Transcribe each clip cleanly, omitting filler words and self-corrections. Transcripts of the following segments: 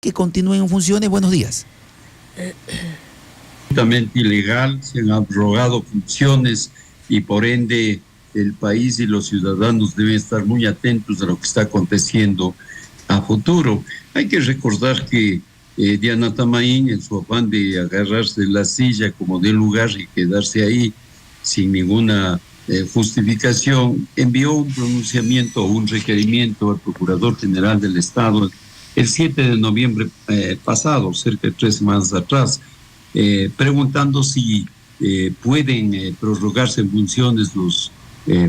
que continúen en funciones. Buenos días. Completamente ilegal, se han abrogado funciones y por ende el país y los ciudadanos deben estar muy atentos a lo que está aconteciendo a futuro. Hay que recordar que Diana Tamaín, en su afán de agarrarse la silla como de lugar y quedarse ahí sin ninguna justificación, envió un pronunciamiento o un requerimiento al Procurador General del Estado el 7 de noviembre pasado, cerca de 3 semanas atrás, preguntando si pueden prorrogarse en funciones los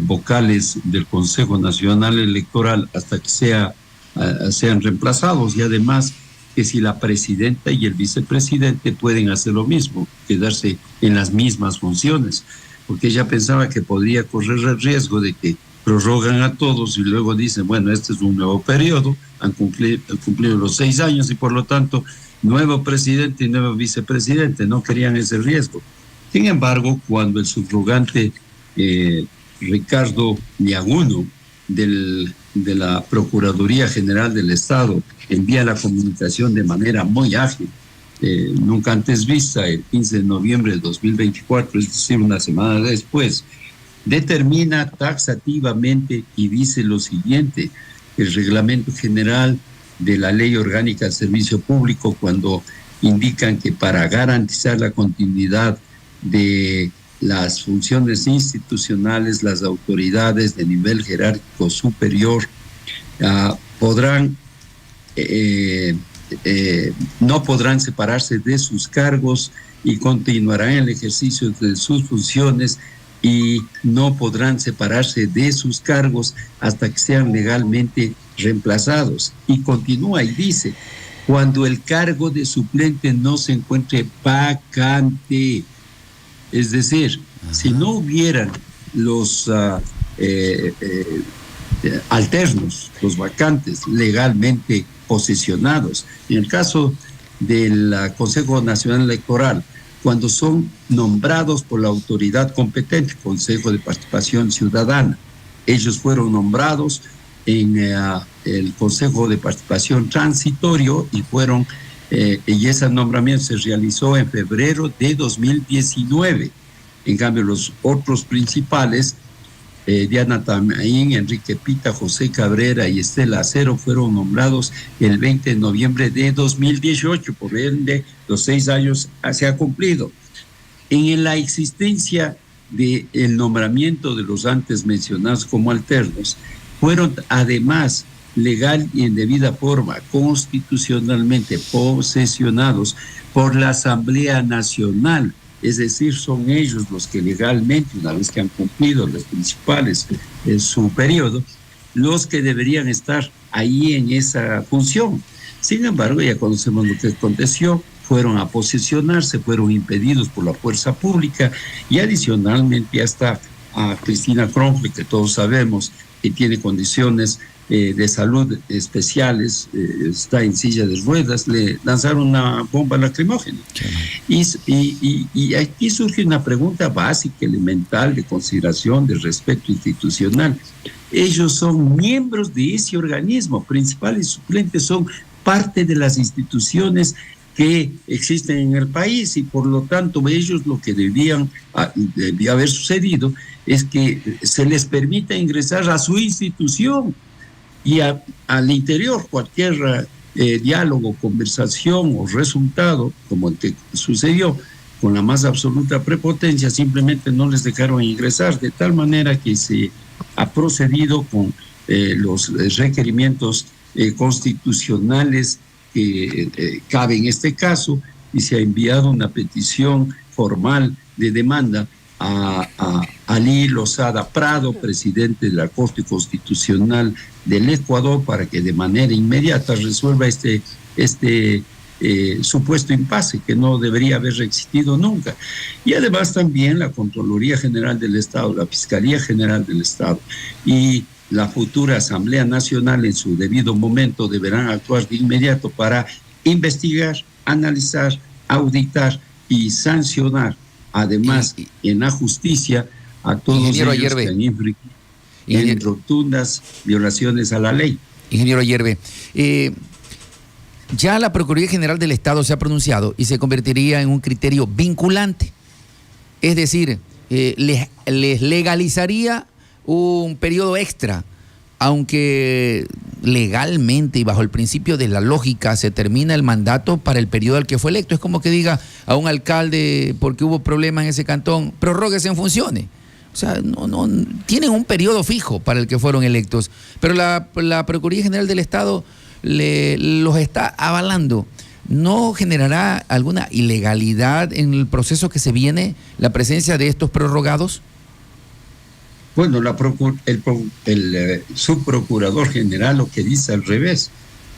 vocales del Consejo Nacional Electoral hasta que sean reemplazados, y además que si la presidenta y el vicepresidente pueden hacer lo mismo, quedarse en las mismas funciones, porque ella pensaba que podría correr el riesgo de que prorrogan a todos y luego dicen, bueno, este es un nuevo periodo, han cumplido los 6 años y por lo tanto nuevo presidente y nuevo vicepresidente. No querían ese riesgo. Sin embargo, cuando el subrogante Ricardo Niaguno de la Procuraduría General del Estado envía la comunicación de manera muy ágil, nunca antes vista, el 15 de noviembre de 2024, es decir, una semana después, determina taxativamente y dice lo siguiente: el Reglamento General de la Ley Orgánica del Servicio Público, cuando indican que para garantizar la continuidad de las funciones institucionales, las autoridades de nivel jerárquico superior no podrán separarse de sus cargos y continuarán el ejercicio de sus funciones, y no podrán separarse de sus cargos hasta que sean legalmente reemplazados. Y continúa y dice, cuando el cargo de suplente no se encuentre vacante, es decir, si no hubieran los alternos, los vacantes legalmente posesionados, en el caso del Consejo Nacional Electoral, cuando son nombrados por la autoridad competente, Consejo de Participación Ciudadana, ellos fueron nombrados en el Consejo de Participación Transitorio y ese nombramiento se realizó en febrero de 2019. En cambio, los otros principales, Diana Tamaín, Enrique Pita, José Cabrera y Estela Acero, fueron nombrados el 20 de noviembre de 2018, por ende los 6 años se ha cumplido. En la existencia del nombramiento de los antes mencionados como alternos, fueron además legal y en debida forma constitucionalmente posesionados por la Asamblea Nacional. Es decir, son ellos los que legalmente, una vez que han cumplido los principales en su periodo, los que deberían estar ahí en esa función. Sin embargo, ya conocemos lo que aconteció, fueron a posesionarse, fueron impedidos por la fuerza pública, y adicionalmente hasta a Cristina Cronfle, que todos sabemos que tiene condiciones de salud especiales, está en silla de ruedas, le lanzaron una bomba lacrimógena. Y aquí surge una pregunta básica, elemental, de consideración, de respeto institucional. Ellos son miembros de ese organismo, principales suplentes son parte de las instituciones que existen en el país, y por lo tanto ellos lo que debía haber sucedido es que se les permita ingresar a su institución y al interior cualquier diálogo, conversación o resultado, como el que sucedió con la más absoluta prepotencia, simplemente no les dejaron ingresar, de tal manera que se ha procedido con los requerimientos constitucionales que cabe en este caso, y se ha enviado una petición formal de demanda a Ali Lozada Prado, presidente de la Corte Constitucional del Ecuador, para que de manera inmediata resuelva este supuesto impasse que no debería haber existido nunca. Y además también la Contraloría General del Estado, la Fiscalía General del Estado y la futura Asamblea Nacional en su debido momento deberán actuar de inmediato para investigar, analizar, auditar y sancionar, además en la justicia, a todos ellos que han infringido en rotundas violaciones a la ley. Ingeniero Ayerbe, Ya la Procuraduría General del Estado se ha pronunciado y se convertiría en un criterio vinculante. Es decir, les legalizaría un periodo extra, aunque legalmente y bajo el principio de la lógica se termina el mandato para el periodo al que fue electo. Es como que diga a un alcalde, porque hubo problemas en ese cantón, prorróguese en funciones. O sea, no tienen un periodo fijo para el que fueron electos, pero la Procuraduría General del Estado los está avalando. ¿No generará alguna ilegalidad en el proceso que se viene la presencia de estos prorrogados? Bueno, el subprocurador general lo que dice al revés.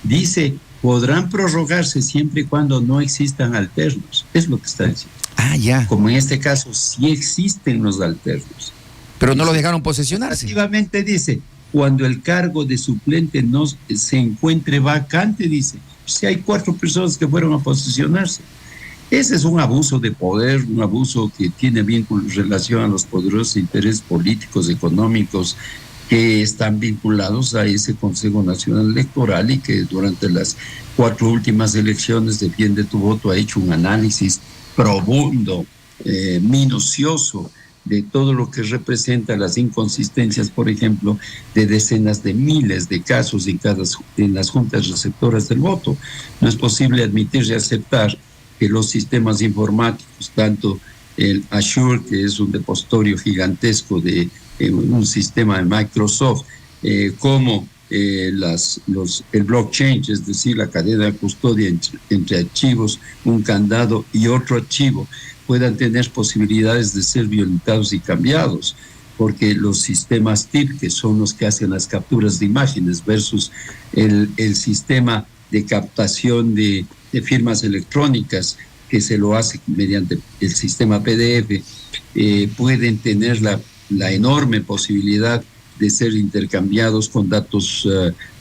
Dice, podrán prorrogarse siempre y cuando no existan alternos. Es lo que está diciendo. Ah, ya. Como en este caso sí existen los alternos. Pero no lo dejaron posesionarse. Efectivamente dice, cuando el cargo de suplente no se encuentre vacante, dice, si hay 4 personas que fueron a posesionarse. Ese es un abuso de poder, un abuso que tiene relación a los poderosos intereses políticos, económicos, que están vinculados a ese Consejo Nacional Electoral y que durante las 4 últimas elecciones Defiende tu Voto ha hecho un análisis profundo, minucioso, de todo lo que representa las inconsistencias, por ejemplo, de decenas de miles de casos en las juntas receptoras del voto. No es posible admitir y aceptar que los sistemas informáticos, tanto el Azure, que es un depositorio gigantesco de un sistema de Microsoft, como el blockchain, es decir, la cadena de custodia entre archivos, un candado y otro archivo, puedan tener posibilidades de ser violentados y cambiados, porque los sistemas TIP, que son los que hacen las capturas de imágenes, versus el sistema de captación de firmas electrónicas, que se lo hace mediante el sistema PDF, pueden tener la enorme posibilidad de ser intercambiados con datos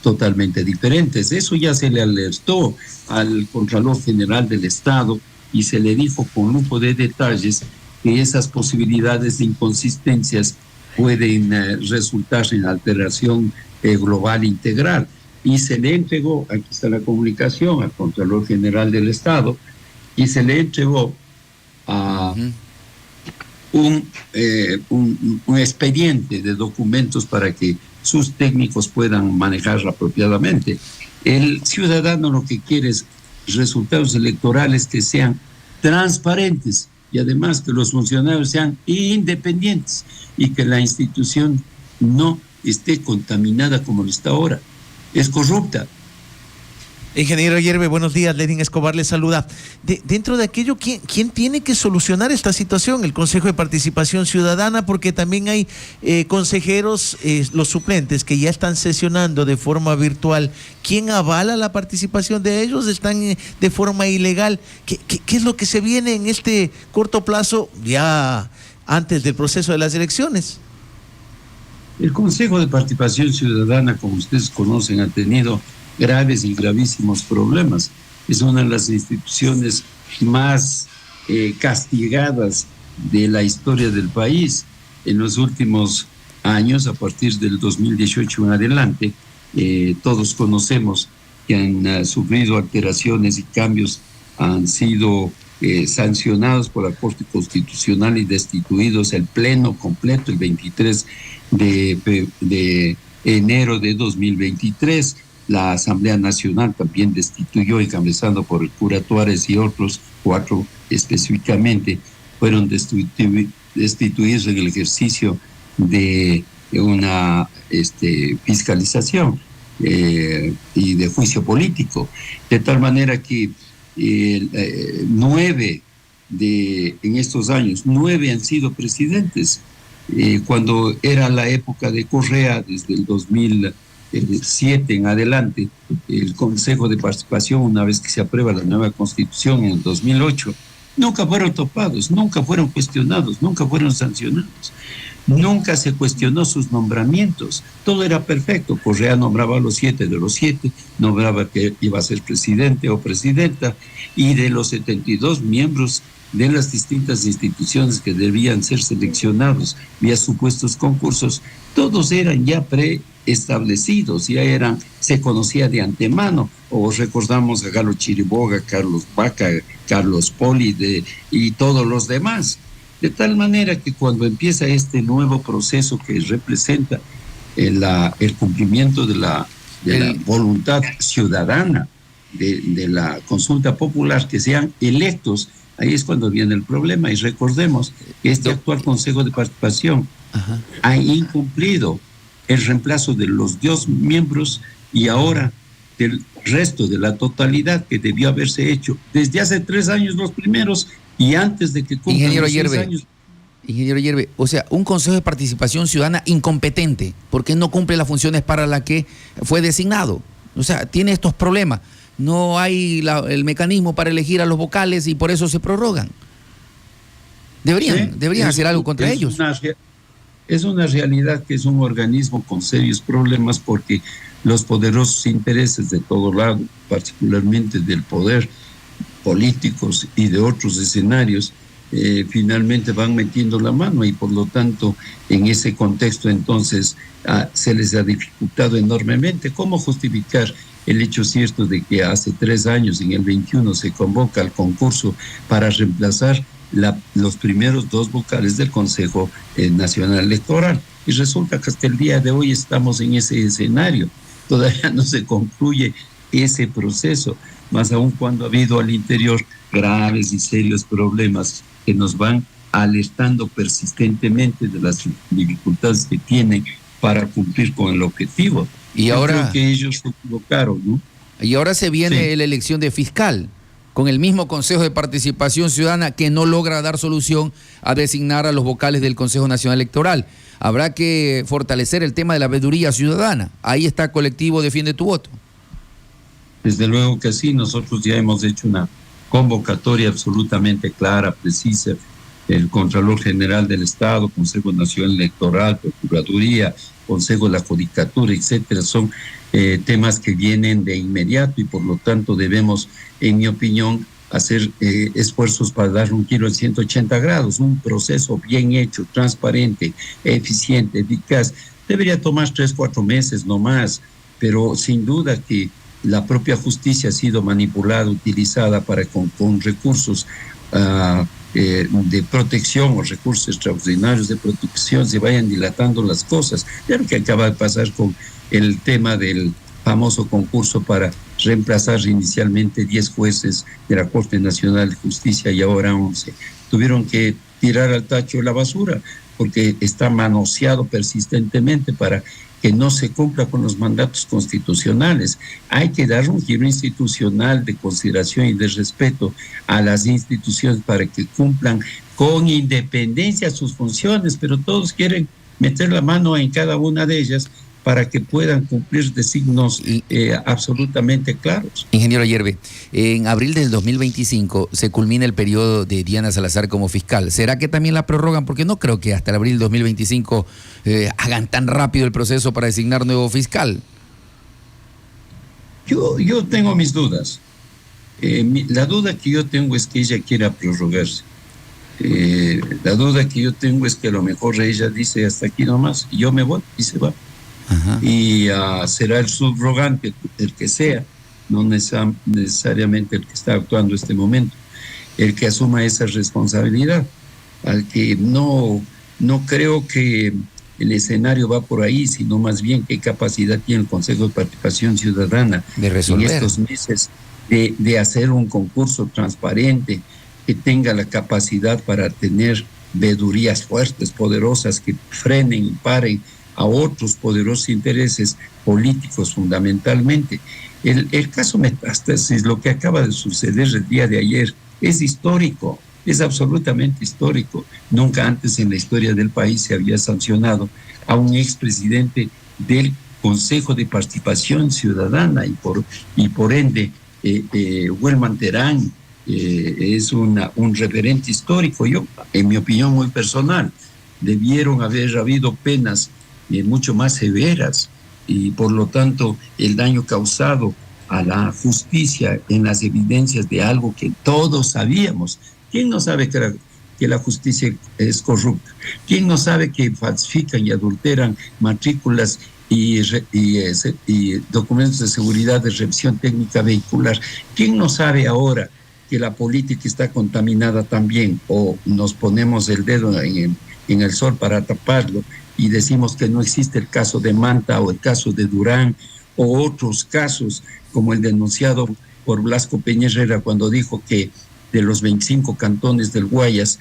totalmente diferentes. Eso ya se le alertó al Contralor General del Estado y se le dijo con lujo de detalles que esas posibilidades de inconsistencias pueden resultar en alteración global integral. Y se le entregó, aquí está la comunicación, al Contralor General del Estado, y se le entregó a un expediente de documentos para que sus técnicos puedan manejar apropiadamente. El ciudadano lo que quiere es resultados electorales que sean transparentes y además que los funcionarios sean independientes y que la institución no esté contaminada como lo está ahora. Es corrupta. Ingeniero Yerbe, buenos días. Lenin Escobar le saluda. Dentro de aquello, ¿quién tiene que solucionar esta situación? El Consejo de Participación Ciudadana, porque también hay consejeros, los suplentes, que ya están sesionando de forma virtual. ¿Quién avala la participación de ellos? ¿Están de forma ilegal? ¿Qué es lo que se viene en este corto plazo, ya antes del proceso de las elecciones? El Consejo de Participación Ciudadana, como ustedes conocen, ha tenido graves y gravísimos problemas. Es una de las instituciones más castigadas de la historia del país. En los últimos años, a partir del 2018 en adelante, todos conocemos que han sufrido alteraciones y cambios, han sido sancionados por la Corte Constitucional y destituidos el pleno completo el 23 de enero de 2023. La Asamblea Nacional también destituyó, encabezando por el cura Tuárez y otros 4 específicamente, fueron destituidos en el ejercicio de una fiscalización y de juicio político. De tal manera que 9 en estos años, 9 han sido presidentes. Cuando era la época de Correa, desde el 2007 en adelante, el Consejo de Participación, una vez que se aprueba la nueva Constitución en el 2008, nunca fueron topados, nunca fueron cuestionados, nunca fueron sancionados. Nunca se cuestionó sus nombramientos, todo era perfecto. Correa nombraba a los 7 de los 7, nombraba que iba a ser presidente o presidenta, y de los 72 miembros de las distintas instituciones que debían ser seleccionados vía supuestos concursos, todos eran ya establecidos, se conocía de antemano, o recordamos a Galo Chiriboga, Carlos Vaca, Carlos Poli y todos los demás. De tal manera que cuando empieza este nuevo proceso que representa el cumplimiento de la voluntad ciudadana, de la consulta popular, que sean electos, ahí es cuando viene el problema. Y recordemos que este actual Consejo de Participación ha incumplido el reemplazo de los 2 miembros y ahora del resto de la totalidad que debió haberse hecho desde hace 3 años los primeros y antes de que cumplan los 6 años. Ingeniero Yerbe, o sea, un Consejo de Participación Ciudadana incompetente, porque no cumple las funciones para las que fue designado. O sea, tiene estos problemas. No hay el mecanismo para elegir a los vocales y por eso se prorrogan. Deberían hacer algo contra ellos. Es una realidad que es un organismo con serios problemas porque los poderosos intereses de todo lado, particularmente del poder, políticos y de otros escenarios, finalmente van metiendo la mano y por lo tanto en ese contexto entonces se les ha dificultado enormemente. ¿Cómo justificar el hecho cierto de que hace 3 años, en el 21, se convoca al concurso para reemplazar los primeros 2 vocales del Consejo Nacional Electoral? Y resulta que hasta el día de hoy estamos en ese escenario. Todavía no se concluye ese proceso, más aún cuando ha habido al interior graves y serios problemas que nos van alertando persistentemente de las dificultades que tienen para cumplir con el objetivo. Y ahora, creo que ellos se equivocaron, ¿no? Y ahora se viene la elección de fiscal, con el mismo Consejo de Participación Ciudadana que no logra dar solución a designar a los vocales del Consejo Nacional Electoral. Habrá que fortalecer el tema de la veeduría ciudadana. Ahí está Colectivo Defiende tu Voto. Desde luego que sí, nosotros ya hemos hecho una convocatoria absolutamente clara, precisa. El Contralor General del Estado, Consejo Nacional Electoral, Procuraduría, Consejo de la Judicatura, etcétera, son temas que vienen de inmediato y por lo tanto debemos, en mi opinión, hacer esfuerzos para dar un giro de 180 grados, un proceso bien hecho, transparente, eficiente, eficaz. Debería tomar 3-4 meses no más, pero sin duda que la propia justicia ha sido manipulada, utilizada para con recursos de protección o recursos extraordinarios de protección se vayan dilatando las cosas. Ya lo que acaba de pasar con el tema del famoso concurso para reemplazar inicialmente 10 jueces de la Corte Nacional de Justicia y ahora 11. Tuvieron que tirar al tacho la basura porque está manoseado persistentemente para que no se cumpla con los mandatos constitucionales. Hay que dar un giro institucional de consideración y de respeto a las instituciones para que cumplan con independencia sus funciones, pero todos quieren meter la mano en cada una de ellas para que puedan cumplir designios absolutamente claros. Ingeniero Yerbe, en abril del 2025 se culmina el periodo de Diana Salazar como fiscal. ¿Será que también la prorrogan? Porque no creo que hasta el abril del 2025 hagan tan rápido el proceso para designar nuevo fiscal. Yo tengo mis dudas. La duda que yo tengo es que ella quiera prorrogarse. La duda que yo tengo es que a lo mejor ella dice hasta aquí nomás, y yo me voy y se va. Ajá. Y será el subrogante, el que sea, no necesariamente el que está actuando en este momento, el que asuma esa responsabilidad, al que no creo que el escenario va por ahí, sino más bien qué capacidad tiene el Consejo de Participación Ciudadana de resolver en estos meses de hacer un concurso transparente, que tenga la capacidad para tener veedurías fuertes, poderosas, que frenen y paren a otros poderosos intereses políticos fundamentalmente. El caso Metástasis, lo que acaba de suceder el día de ayer, es histórico, es absolutamente histórico. Nunca antes en la historia del país se había sancionado a un expresidente del Consejo de Participación Ciudadana y por ende Huelman Terán es un referente histórico. Yo, en mi opinión muy personal, debieron haber habido penas mucho más severas y por lo tanto el daño causado a la justicia en las evidencias de algo que todos sabíamos. ¿Quién no sabe que la justicia es corrupta? ¿Quién no sabe que falsifican y adulteran matrículas y documentos de seguridad de revisión técnica vehicular. ¿Quién no sabe ahora que la política está contaminada también, o nos ponemos el dedo en el sol para taparlo y decimos que no existe el caso de Manta o el caso de Durán o otros casos como el denunciado por Blasco Peña Herrera cuando dijo que de los 25 cantones del Guayas,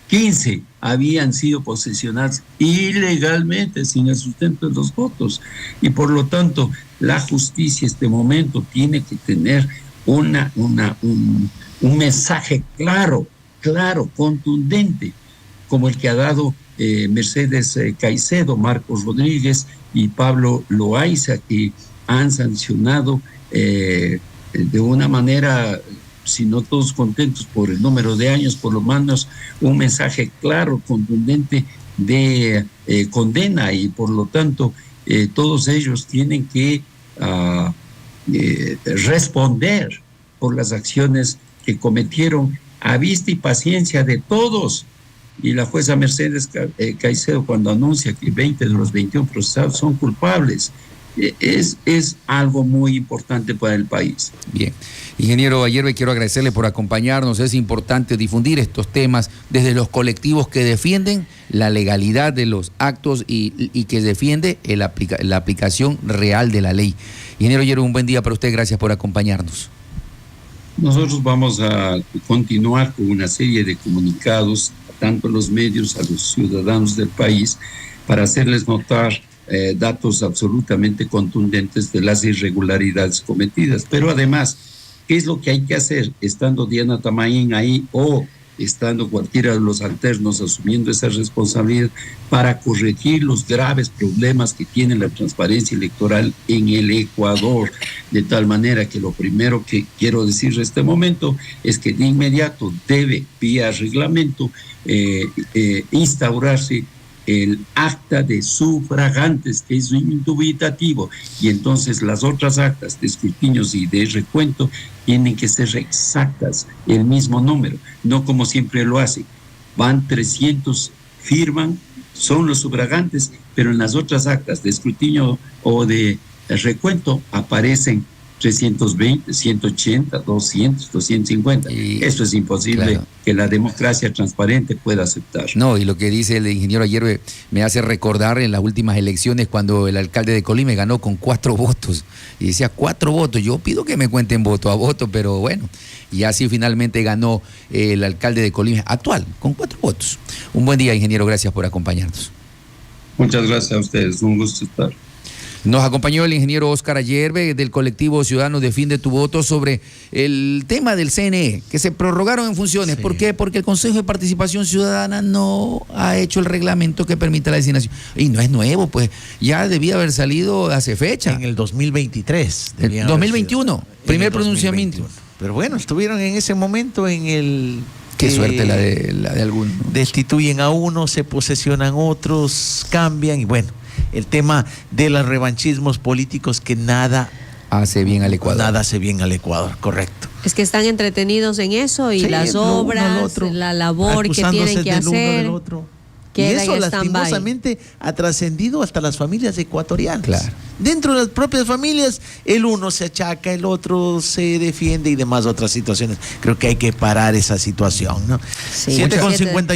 15 habían sido posesionados ilegalmente sin el sustento de los votos? Y por lo tanto, la justicia en este momento tiene que tener un mensaje claro, contundente, como el que ha dado Mercedes Caicedo, Marcos Rodríguez y Pablo Loaiza, que han sancionado de una manera, si no todos contentos por el número de años, por lo menos un mensaje claro, contundente de condena, y por lo tanto todos ellos tienen que responder por las acciones que cometieron a vista y paciencia de todos. Y la jueza Mercedes Caicedo, cuando anuncia que 20 de los 21 procesados son culpables, es algo muy importante para el país. Bien. Ingeniero Ayerbe, quiero agradecerle por acompañarnos. Es importante difundir estos temas desde los colectivos que defienden la legalidad de los actos y que defiende la aplicación real de la ley. Ingeniero Ayerbe, un buen día para usted. Gracias por acompañarnos. Nosotros vamos a continuar con una serie de comunicados, tanto a los medios, a los ciudadanos del país, para hacerles notar datos absolutamente contundentes de las irregularidades cometidas. Pero además, ¿qué es lo que hay que hacer estando Diana Tamaín ahí o estando cualquiera de los alternos asumiendo esa responsabilidad para corregir los graves problemas que tiene la transparencia electoral en el Ecuador? De tal manera que lo primero que quiero decir en este momento es que de inmediato debe, vía reglamento, instaurarse el acta de sufragantes, que es indubitativo, y entonces las otras actas de escrutinios y de recuento tienen que ser exactas, el mismo número, no como siempre lo hace. Van 300, firman, son los sufragantes, pero en las otras actas de escrutinio o de recuento aparecen 320, 180, 200, 250. Eso es imposible, claro, que la democracia transparente pueda aceptar. No, y lo que dice el ingeniero Ayerbe me hace recordar en las últimas elecciones cuando el alcalde de Colima ganó con 4 votos. Y decía 4 votos, yo pido que me cuenten voto a voto, pero bueno. Y así finalmente ganó el alcalde de Colima actual, con 4 votos. Un buen día, ingeniero, gracias por acompañarnos. Muchas gracias a ustedes, un gusto estar. Nos acompañó el ingeniero Óscar Ayerbe del colectivo Ciudadanos Defiende tu Voto sobre el tema del CNE, que se prorrogaron en funciones. Sí. ¿Por qué? Porque el Consejo de Participación Ciudadana no ha hecho el reglamento que permita la designación. Y no es nuevo, pues ya debía haber salido hace fecha. En el 2023. 2021, primer pronunciamiento. Pero bueno, estuvieron en ese momento en el... Qué suerte la de algunos. Destituyen a uno, se posesionan otros, cambian y bueno. El tema de los revanchismos políticos que nada hace bien al Ecuador. Nada hace bien al Ecuador, correcto. Es que están entretenidos en eso y sí, las obras, la labor que tienen que hacer. Del otro. Y eso lastimosamente ha trascendido hasta las familias ecuatorianas. Claro. Dentro de las propias familias, el uno se achaca, el otro se defiende y demás otras situaciones. Creo que hay que parar esa situación, ¿no? Sí. 7:51.